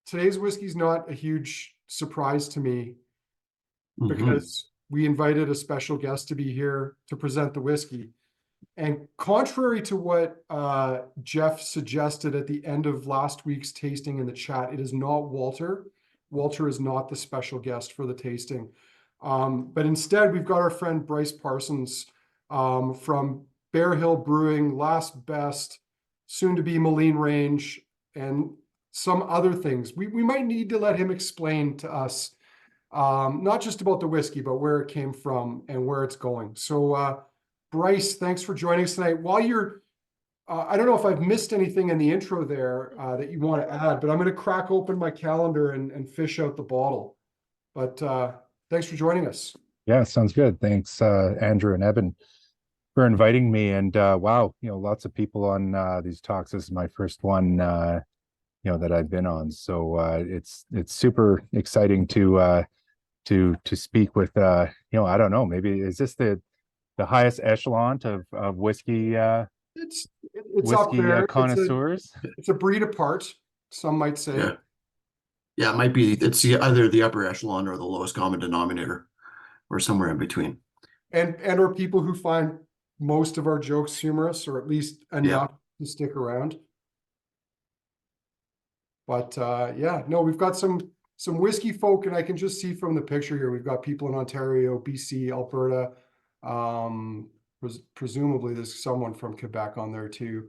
today's whiskey is not a huge surprise to me Mm-hmm. because we invited a special guest to be here to present the whiskey. And contrary to what Jeff suggested at the end of last week's tasting in the chat, it is not Walter. Walter is not the special guest for the tasting. But instead, we've got our friend Bryce Parsons from Bear Hill Brewing, Last Best, soon to be Maligne Range, and some other things. We might need to let him explain to us not just about the whiskey, but where it came from and where it's going. So, Bryce, thanks for joining us tonight. While you're, I don't know if I've missed anything in the intro there that you want to add, but I'm going to crack open my calendar and fish out the bottle. But thanks for joining us. Yeah, sounds good. Thanks, Andrew and Evan, for inviting me. And wow, lots of people on these talks. This is my first one, that I've been on. So it's super exciting to speak with. I don't know. Maybe is this the highest echelon of whiskey? It's whiskey up there. Connoisseurs. It's a breed apart, some might say. Yeah. Yeah, it might be. It's either the upper echelon or the lowest common denominator, or somewhere in between. And are people who find most of our jokes humorous, or at least enough to stick around. But yeah, no, we've got some whiskey folk, and I can just see from the picture here, we've got people in Ontario, BC, Alberta. Presumably there's someone from Quebec on there too.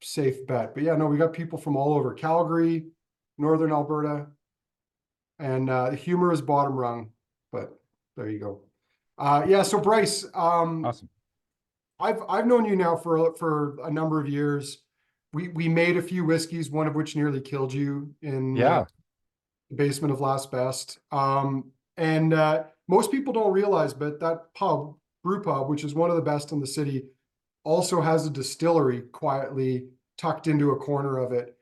Safe bet. But yeah, no, we got people from all over. Calgary, Northern Alberta, and the humor is bottom rung, but there you go. Yeah, so Bryce, Awesome. I've known you now for a number of years. We made a few whiskeys, one of which nearly killed you in the basement of Last Best. And most people don't realize, but that brew pub, which is one of the best in the city, also has a distillery quietly tucked into a corner of it.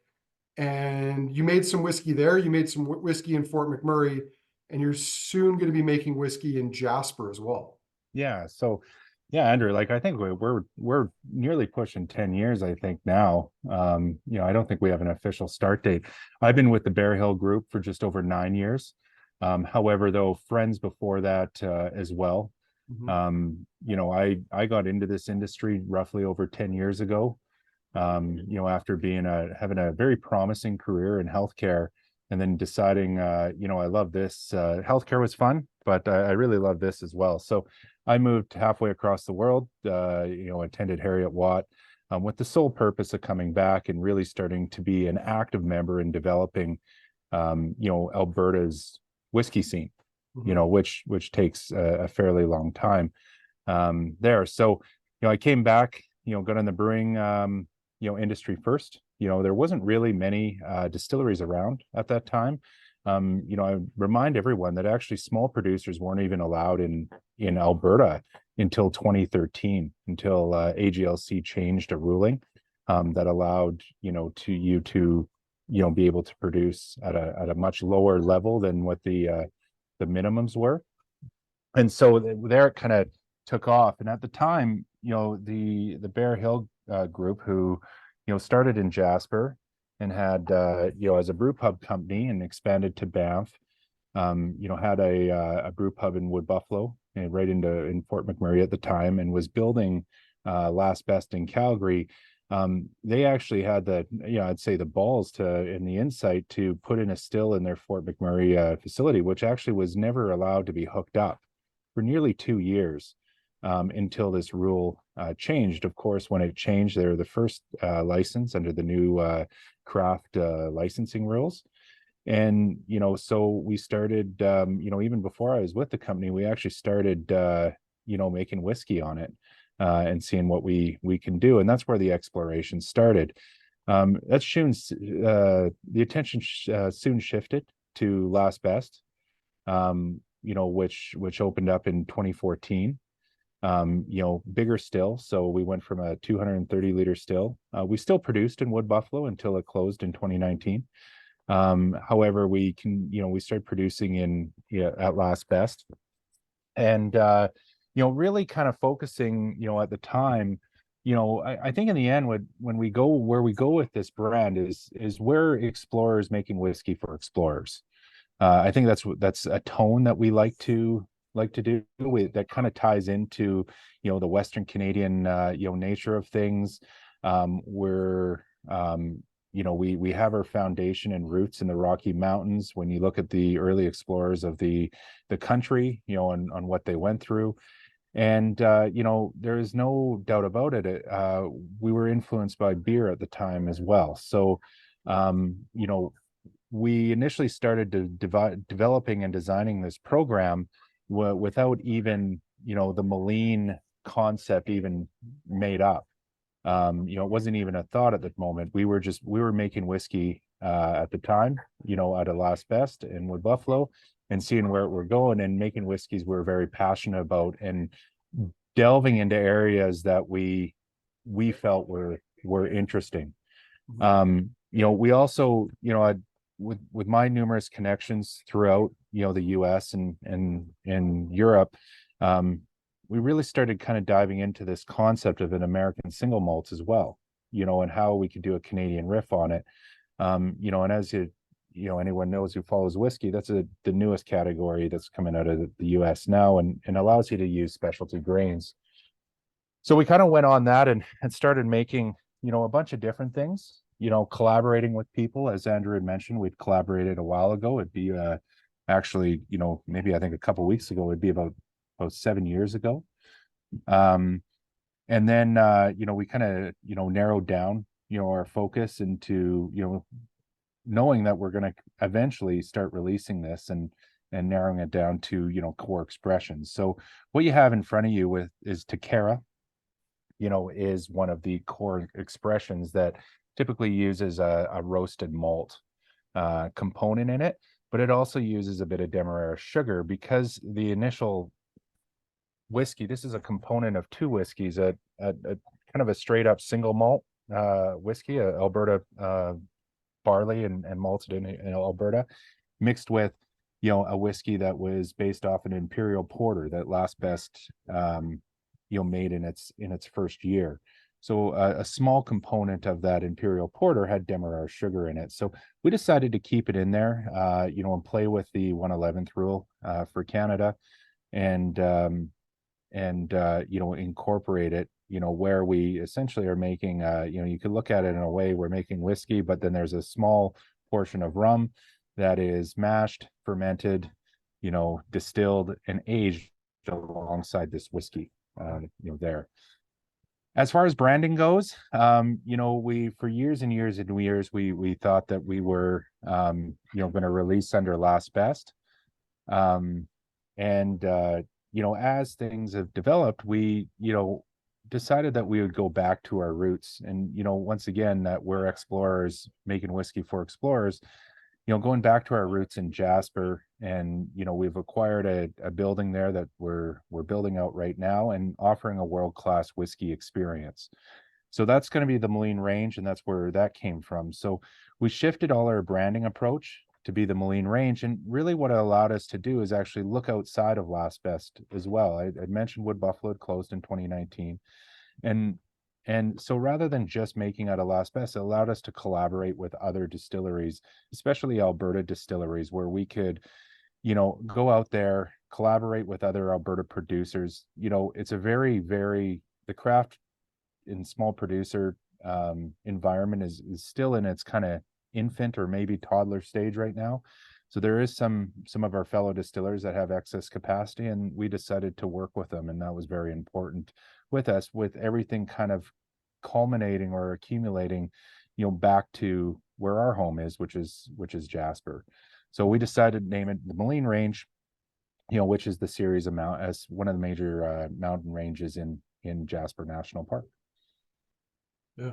And you made some whiskey there. You made some whiskey in Fort McMurray, and you're soon going to be making whiskey in Jasper as well. Yeah. So, yeah, Andrew, like I think we're nearly pushing 10 years, I think now. I don't think we have an official start date. I've been with the Bear Hill Group for just over 9 years. However, though, friends before that as well. Mm-hmm. I got into this industry roughly over 10 years ago. After having a very promising career in healthcare, and then deciding, I love this. Healthcare was fun, but I really love this as well. So I moved halfway across the world, attended Heriot Watt with the sole purpose of coming back and really starting to be an active member in developing, Alberta's whiskey scene, Mm-hmm. which takes a fairly long time there. So, I came back, got in the brewing, industry first. There wasn't really many distilleries around at that time. I remind everyone that actually small producers weren't even allowed in Alberta until 2013, until AGLC changed a ruling that allowed to be able to produce at a much lower level than what the minimums were. And so there it kind of took off. And at the time, the Bear Hill group, who started in Jasper and had as a brew pub company and expanded to Banff, had a brew pub in Wood Buffalo and right in Fort McMurray at the time, and was building Last Best in Calgary. They actually had I'd say the balls and the insight to put in a still in their Fort McMurray facility, which actually was never allowed to be hooked up for nearly 2 years. Until this rule changed. Of course, when it changed, they were the first license under the new craft licensing rules. And, so we started, even before I was with the company, we actually started, making whiskey on it and seeing what we can do. And that's where the exploration started. That's soon, the attention soon shifted to Last Best, which opened up in 2014. Bigger still. So we went from a 230 liter still. We still produced in Wood Buffalo until it closed in 2019. However, we started producing at Last Best, and really kind of focusing, at the time, I think in the end, when we go where we go with this brand is we're explorers making whiskey for explorers. I think that's a tone that we like to do. That kind of ties into the Western Canadian nature of things. We're we have our foundation and roots in the Rocky Mountains. When you look at the early explorers of the country, on what they went through. And there is no doubt about it. We were influenced by beer at the time as well. So, we initially started to developing and designing this program without even the Maligne concept even made up. It wasn't even a thought at the moment. We were making whiskey at the time, out of Last Best in Wood Buffalo, and seeing where we're going and making whiskeys we're very passionate about, and delving into areas that we felt were interesting. We also, with my numerous connections throughout, the US and Europe, we really started kind of diving into this concept of an American single malt as well, and how we could do a Canadian riff on it. And as anyone knows who follows whiskey, that's the newest category that's coming out of the US now, and allows you to use specialty grains. So we kind of went on that and started making, a bunch of different things, collaborating with people. As Andrew had mentioned, we'd collaborated a while ago. It'd be actually, maybe I think a couple of weeks ago, it'd be about 7 years ago. And then, we kind of, narrowed down, our focus into, knowing that we're going to eventually start releasing this and narrowing it down to, core expressions. So what you have in front of you is Tekarra, is one of the core expressions that typically uses a roasted malt component in it, but it also uses a bit of Demerara sugar, because the initial whiskey, this is a component of two whiskeys, a kind of a straight up single malt whiskey, Alberta barley and malted in Alberta, mixed with a whiskey that was based off an imperial porter that Last Best made in its first year. So a small component of that imperial porter had Demerara sugar in it. So we decided to keep it in there, and play with the 1/11th rule for Canada, and incorporate it, where we essentially are making, you could look at it in a way we're making whiskey, but then there's a small portion of rum that is mashed, fermented, distilled and aged alongside this whiskey, there. As far as branding goes, we, for years and years and years, we thought that we were, going to release under Last Best. As things have developed, we, decided that we would go back to our roots. And, once again, that we're explorers making whiskey for explorers, going back to our roots in Jasper. And, we've acquired a building there that we're building out right now and offering a world-class whiskey experience. So that's going to be the Maligne Range, and that's where that came from. So we shifted all our branding approach to be the Maligne Range. And really what it allowed us to do is actually look outside of Last Best as well. I mentioned Wood Buffalo had closed in 2019. And so rather than just making out of Last Best, it allowed us to collaborate with other distilleries, especially Alberta distilleries, where we could, go out there, collaborate with other Alberta producers. It's a very, very, the craft in small producer environment is still in its kind of infant or maybe toddler stage right now. So there is some of our fellow distillers that have excess capacity, and we decided to work with them, and that was very important with us, with everything kind of culminating or accumulating, back to where our home is, which is Jasper. So we decided to name it the Maligne Range, which is the series of as one of the major mountain ranges in Jasper National Park. Yeah.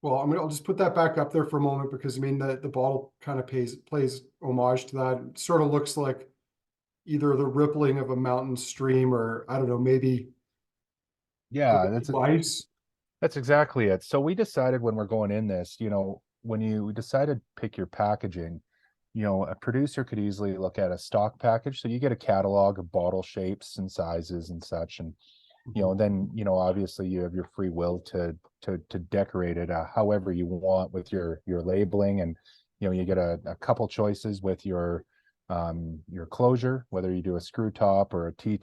Well, I'll just put that back up there for a moment, because the bottle kind of plays homage to that. It sort of looks like either the rippling of a mountain stream, or I don't know, maybe. Yeah, that's exactly it. So we decided when we're going in this, when you decide to pick your packaging, a producer could easily look at a stock package. So you get a catalog of bottle shapes and sizes and such. And you know, then, you know, obviously you have your free will to decorate it however you want with your labeling. And, you know, you get a couple choices with your closure, whether you do a screw top or a T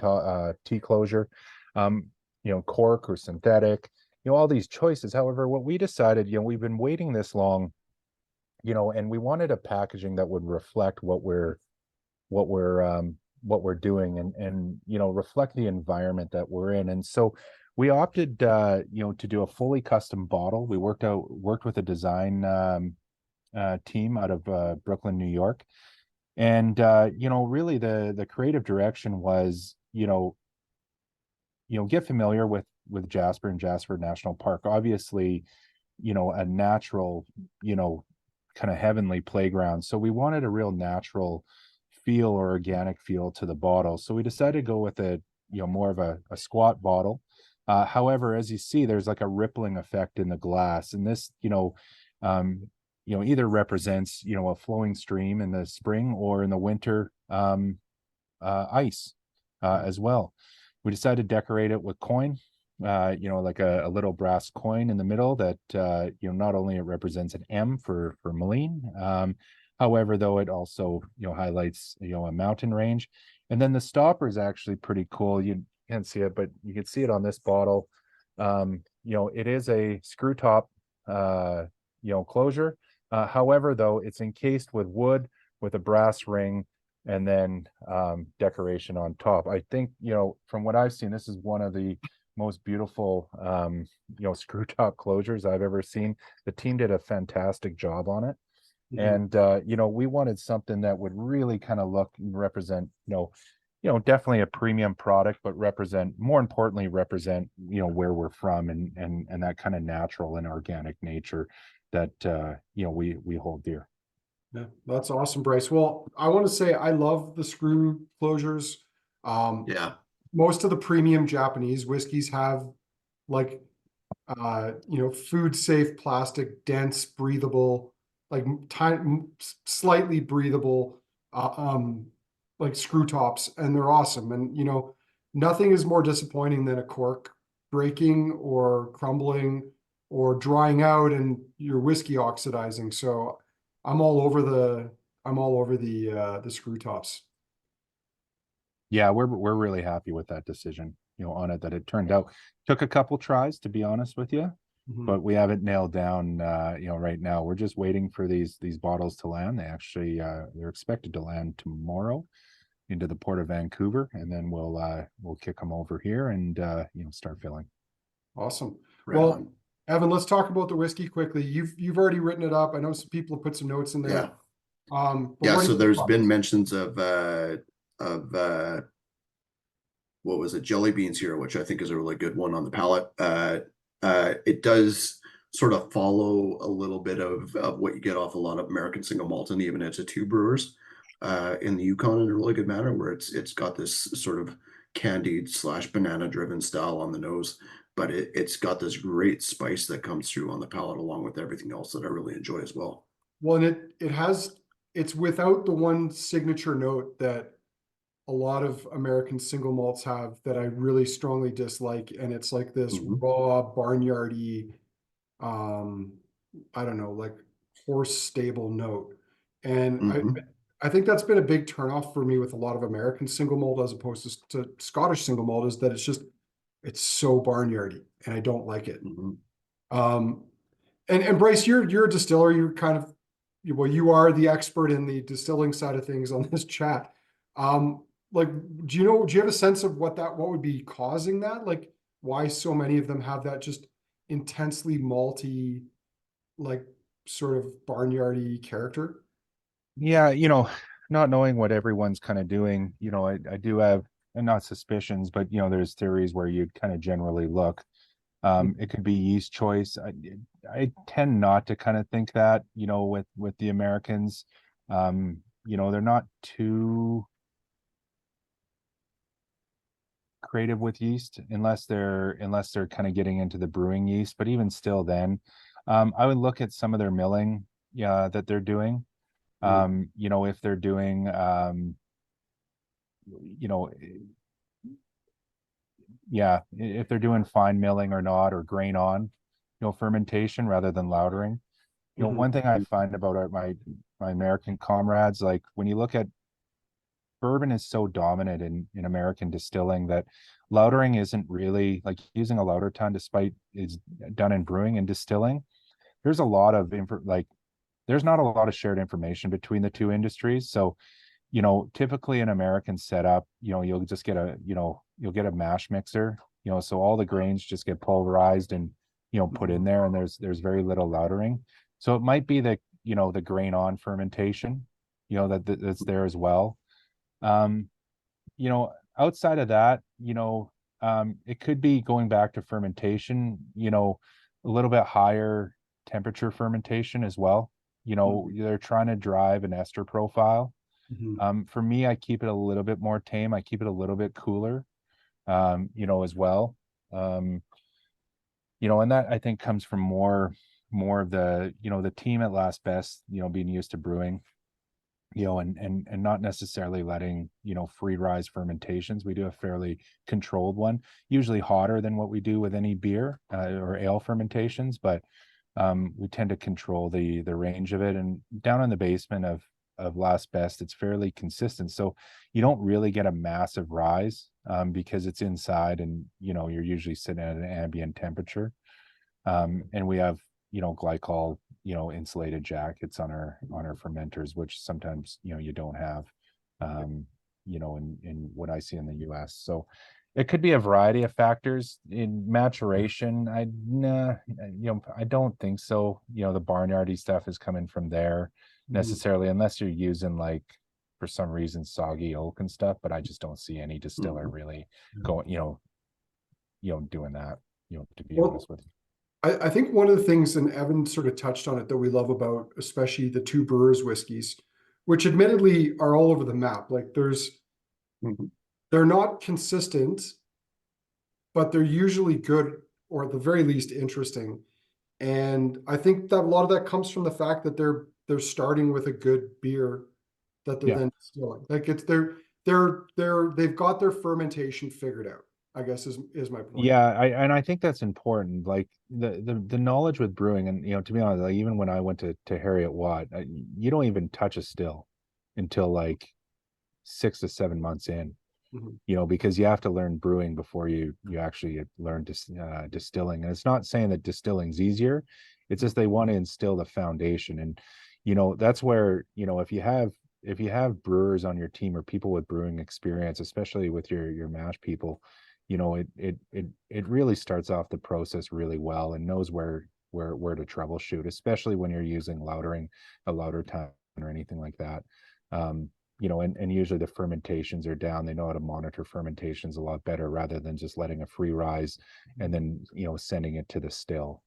closure, you know, cork or synthetic, you know, all these choices. However, what we decided, you know, we've been waiting this long, you know, and we wanted a packaging that would reflect what we're doing, and you know, reflect the environment that we're in. And so we opted you know, to do a fully custom bottle. We worked with a design team out of Brooklyn, New York. And you know, really the creative direction was, you know, get familiar with Jasper and Jasper National Park. Obviously, you know, a natural, you know, kind of heavenly playground. So we wanted a real natural feel or organic feel to the bottle. So we decided to go with a, you know, more of a squat bottle. However, as you see, there's like a rippling effect in the glass, and this, you know, either represents, you know, a flowing stream in the spring, or in the winter, ice as well. We decided to decorate it with coin, you know, like a little brass coin in the middle that, you know, not only it represents an M for Maligne, however, though, it also, you know, highlights, you know, a mountain range. And then the stopper is actually pretty cool. You can't see it, but you can see it on this bottle. You know, it is a screw top, you know, closure. However, though, it's encased with wood with a brass ring, and then decoration on top. I think, you know, from what I've seen, this is one of the most beautiful, you know, screw top closures I've ever seen. The team did a fantastic job on it. And you know, we wanted something that would really kind of look and represent, you know, definitely a premium product, but more importantly, represent, you know, where we're from, and that kind of natural and organic nature that you know, we hold dear. Yeah, that's awesome, Bryce. Well, I want to say I love the screw closures. Yeah. Most of the premium Japanese whiskeys have like you know, food safe plastic, dense, breathable, like tiny, slightly breathable, like screw tops, and they're awesome. And you know, nothing is more disappointing than a cork breaking or crumbling or drying out and your whiskey oxidizing. So I'm all over the screw tops. Yeah, we're really happy with that decision, you know, on it, that it turned out. Took a couple tries, to be honest with you, Mhm. but we haven't nailed down, you know, right now. We're just waiting for these bottles to land. They actually they're expected to land tomorrow into the port of Vancouver, and then we'll kick them over here and you know, start filling. Awesome. Right Well, on. Evan, let's talk about the whiskey quickly. You've already written it up. I know some people have put some notes in there. Yeah. But Yeah. what do So you there's thought? been mentions of what was it, jelly beans here, which I think is a really good one on the palate. It does sort of follow a little bit of what you get off a lot of American single malt, and even it's a two brewers in the Yukon, in a really good manner, where it's got this sort of candied / banana driven style on the nose, but it's got this great spice that comes through on the palate, along with everything else that I really enjoy as well. Well, and it's without the one signature note that a lot of American single malts have that I really strongly dislike, and it's like this Mhm. raw barnyardy, um, I don't know, like horse stable note. And Mhm. I think that's been a big turnoff for me with a lot of American single malt as opposed to Scottish single malt, is that it's so barnyardy and I don't like it. Mhm. Um, and Bryce, you're a distiller. You're kind of, well, you are the expert in the distilling side of things on this chat. Like, do you have a sense of what would be causing that? Like, why so many of them have that just intensely malty, like sort of barnyardy character? Yeah, you know, not knowing what everyone's kind of doing, you know, I do have, and not suspicions, but you know, there's theories where you'd kind of generally look. It could be yeast choice. I tend not to kind of think that, you know, with the Americans. You know, they're not too creative with yeast, unless they're kind of getting into the brewing yeast. But even still, then, I would look at some of their milling, yeah, that they're doing. You know, if they're doing, you know, yeah, if they're doing fine milling or not, or grain on, fermentation rather than lautering. Mhm. One thing I find about my American comrades, like when you look at bourbon is so dominant in American distilling that lautering isn't really like using a lauter ton, despite it's done in brewing and distilling. There's a lot of there's not a lot of shared information between the two industries. So, typically an American setup, you'll just get you'll get a mash mixer, so all the grains just get pulverized and, put in there, and there's very little lautering. So it might be that, the grain on fermentation, that's there as well. Um, Outside of that, it could be going back to fermentation, a little bit higher temperature fermentation as well. They're trying to drive an ester profile. Mhm. For me, I keep it a little bit more tame. I keep it a little bit cooler, as well. Um, and that I think comes from more of the team at Last Best, being used to brewing, and not necessarily letting, free rise fermentations. We do a fairly controlled one, usually hotter than what we do with any beer or ale fermentations, but we tend to control the range of it. And down in the basement of Last Best, it's fairly consistent. So you don't really get a massive rise because it's inside, and you're usually sitting at an ambient temperature. And we have, glycol, insulated jackets on our fermenters, which sometimes, you don't have, in what I see in the US. So it could be a variety of factors in maturation. I don't think so. The barnyardy stuff is coming from there Mhm. necessarily, unless you're using, like, for some reason, soggy oak and stuff, but I just don't see any distiller really going, doing that, to be Well, honest with you. I think one of the things, and Evan sort of touched on it, that we love about especially the two brewers whiskeys, which admittedly are all over the map. Like Mhm. they're not consistent, but they're usually good, or at the very least interesting. And I think that a lot of that comes from the fact that they're starting with a good beer that they're Yeah. then distilling. Like they've got their fermentation figured out, I guess is my point. Yeah, I think that's important. Like the knowledge with brewing, and to be honest, like even when I went to Harriet Watt, you don't even touch a still until like 6 to 7 months in, Mhm. because you have to learn brewing before you actually learn distilling. And it's not saying that distilling's easier, it's just they want to instill the foundation. And that's where, if you have brewers on your team or people with brewing experience, especially with your mash people, it really starts off the process really well and knows where to troubleshoot, especially when you're using a lauter time or anything like that. um and usually the fermentations are down. They know how to monitor fermentations a lot better, rather than just letting a free rise and then sending it to the still.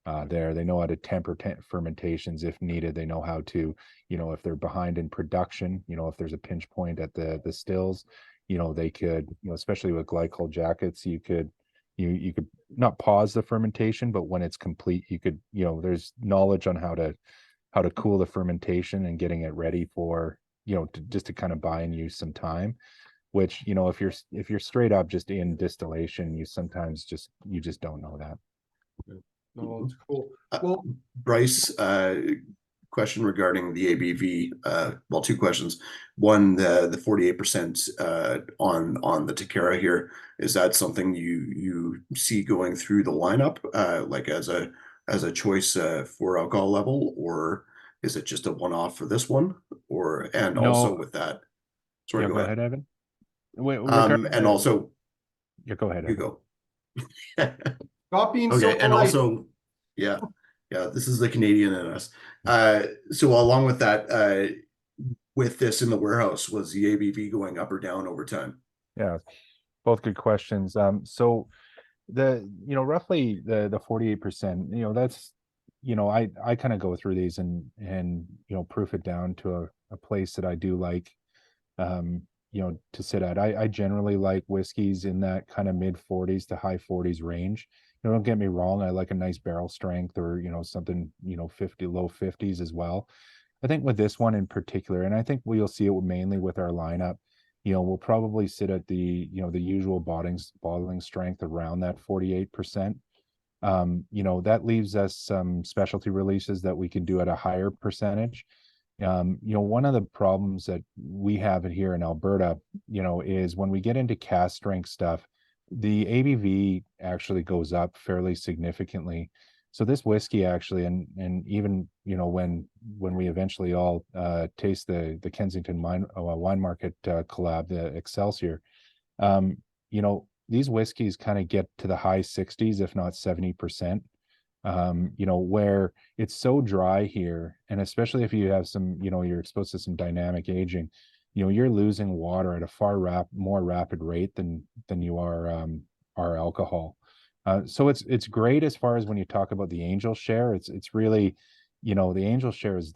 They know how to temper fermentations if needed. They know how to, if they're behind in production, if there's a pinch point at the stills, they could, especially with glycol jackets, you could not pause the fermentation, but when it's complete, you could, there's knowledge on how to cool the fermentation and getting it ready for, just to kind of buy and use some time. Which, if you're straight up just in distillation, you just don't know that. No, it's cool. Uh, Well, Bryce, question regarding the ABV. Well, two questions. One, the 48% on the Tekarra here, is that something you see going through the lineup, like as a choice for alcohol level, or is it just a one-off for this one? Or and also No, with that, sorry, yeah, go go ahead. ahead, Evan. Regarding And the, also yeah, go ahead, you Evan. go. not being so Okay, and polite. also, yeah, yeah, this is the Canadian in us. So along with that, with this in the warehouse, was the ABV going up or down over time? Yeah, both good questions. So roughly the 48%, that's, I kind of go through these and proof it down to a place that I do like, um, to sit at. I generally like whiskeys in that kind of mid 40s to high 40s range. Don't get me wrong, I like a nice barrel strength, or something, 50, low 50s as well. I think with this one in particular, and I think we'll see it mainly with our lineup, we'll probably sit at the, the usual bottling strength around that 48%. That leaves us some specialty releases that we can do at a higher percentage. One of the problems that we have here in Alberta, is when we get into cask strength stuff, the ABV actually goes up fairly significantly. So this whiskey actually, and even, when we eventually all taste the Kensington wine market collab, the Excelsior, these whiskeys kind of get to the high 60s, if not 70%. Where it's so dry here, and especially if you have some, you're exposed to some dynamic aging, you're losing water at a far more rapid rate than you are our alcohol. So it's great as far as when you talk about the angel share. It's really, the angel share is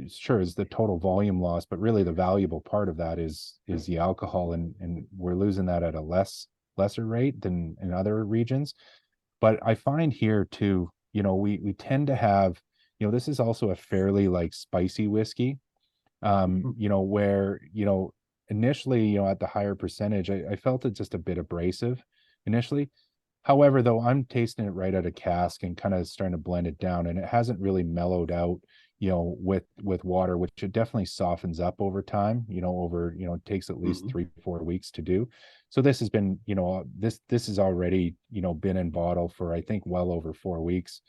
sure is the total volume loss, but really the valuable part of that is the alcohol, and we're losing that at a lesser rate than in other regions. But I find here too, we tend to have, this is also a fairly like spicy whiskey, where, initially, at the higher percentage, I felt it just a bit abrasive initially. However, though, I'm tasting it right out of cask and kind of starting to blend it down, and it hasn't really mellowed out, with water, which it definitely softens up over time, it takes at least 3-4 weeks to do. So this has been, this has already, been in bottle for, I think, well over 4 weeks.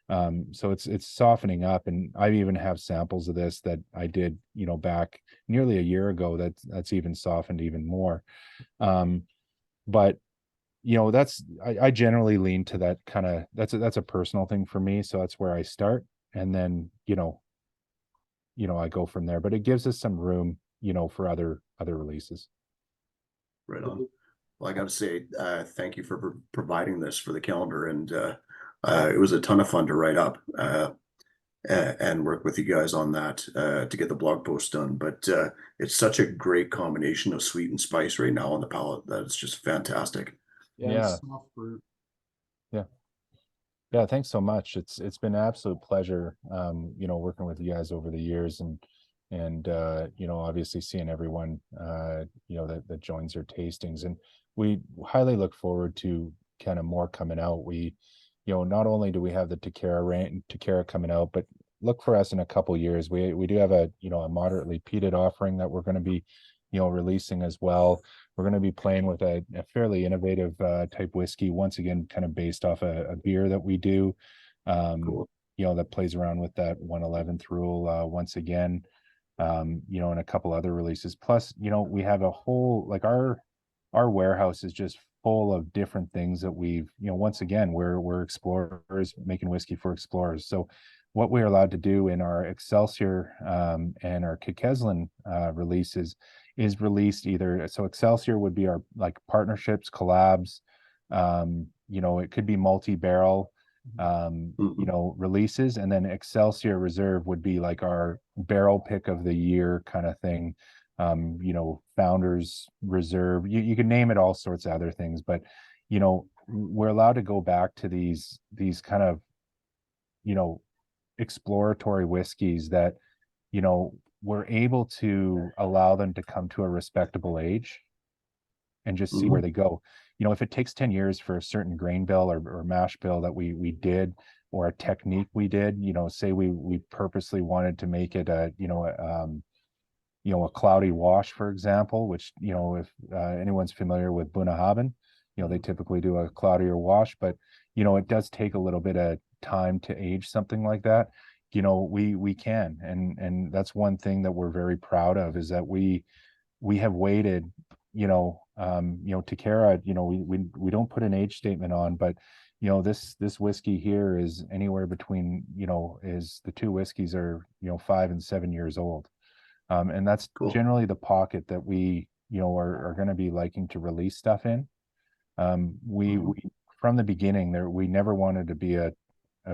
So it's softening up, and I even have samples of this that I did, back nearly a year ago, that's even softened even more. But I generally lean to that kind of, that's a personal thing for me. So that's where I start. And then, I go from there, but it gives us some room, for other releases. Right on. Well, I got to say, thank you for providing this for the calendar. And it was a ton of fun to write up and work with you guys on that to get the blog post done. But it's such a great combination of sweet and spice right now on the palate that it's just fantastic. Yeah. Yeah, thanks so much. It's been an absolute pleasure, working with you guys over the years, and obviously seeing everyone that joins your tastings, and we highly look forward to kind of more coming out. We, not only do we have the Tekarra coming out, but look for us in a couple years. We do have a moderately peated offering that we're going to be releasing as well. We're going to be playing with a fairly innovative type whiskey, once again, kind of based off a beer that we do, Cool. that plays around with that 1/11th rule once again, and a couple other releases. Plus, we have a whole, like our warehouse is just full of different things that we've, once again, we're explorers making whiskey for explorers. So what we're allowed to do in our Excelsior and our Kikeslin releases is released either, so Excelsior would be our like partnerships, collabs, it could be multi-barrel releases, and then Excelsior Reserve would be like our barrel pick of the year kind of thing. Founders Reserve, you can name it, all sorts of other things, but we're allowed to go back to these kind of exploratory whiskeys that we're able to allow them to come to a respectable age and just see where they go. If it takes 10 years for a certain grain bill or mash bill that we did, or a technique we did, say we purposely wanted to make it a cloudy wash, for example, which, if anyone's familiar with Bunnahabhain, they typically do a cloudier wash, but, it does take a little bit of time to age something like that. We can, and that's one thing that we're very proud of, is that we have waited, Tekarra, we don't put an age statement on, but this whiskey here is anywhere between, is the two whiskeys are 5 and 7 years old. And that's Cool. generally the pocket that we, are going to be liking to release stuff in. We from the beginning we never wanted to be a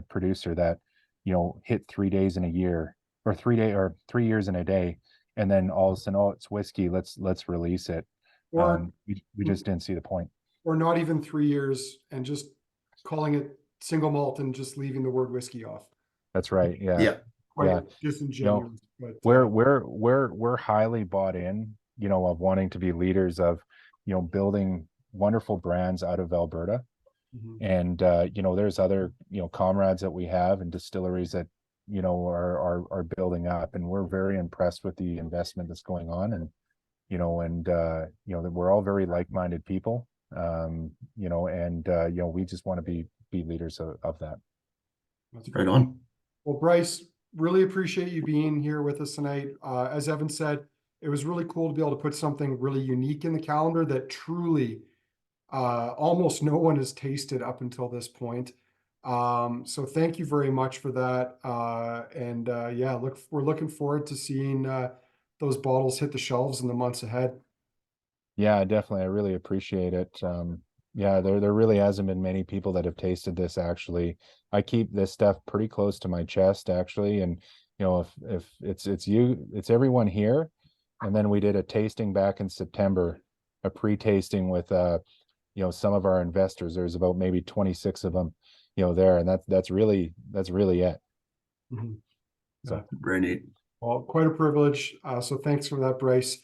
producer that, hit 3 days in a year, or 3 years in a day, and then all of a sudden, oh, it's whiskey, let's release it. Or We just didn't see the point. or not even 3 years, and just calling it single malt and just leaving the word whiskey off. That's right. Yeah. Yeah. Quite Yeah. disingenuous. But We're highly bought in you know, of wanting to be leaders of, you know, building wonderful brands out of Alberta. Mhm. And you know, there's other, you know, comrades that we have and distilleries that, you know, are building up, and we're very impressed with the investment that's going on. And you know, you know, that we're all very like-minded people, you know, and you know, we just want to be leaders of that. That's Right great. on. Well, Bryce, really appreciate you being here with us tonight. As Evan said, it was really cool to be able to put something really unique in the calendar that truly almost no one has tasted up until this point. So thank you very much for that. Yeah, we're looking forward to seeing those bottles hit the shelves in the months ahead. Yeah, definitely. I really appreciate it. Yeah, there really hasn't been many people that have tasted this actually. I keep this stuff pretty close to my chest actually, and you know, if it's everyone here, and then we did a tasting back in September, a pre-tasting with you know, some of our investors. There's about maybe 26 of them, you know, there, and that's really it. Mhm. So Very neat. Well, quite a privilege. So thanks for that, Bryce.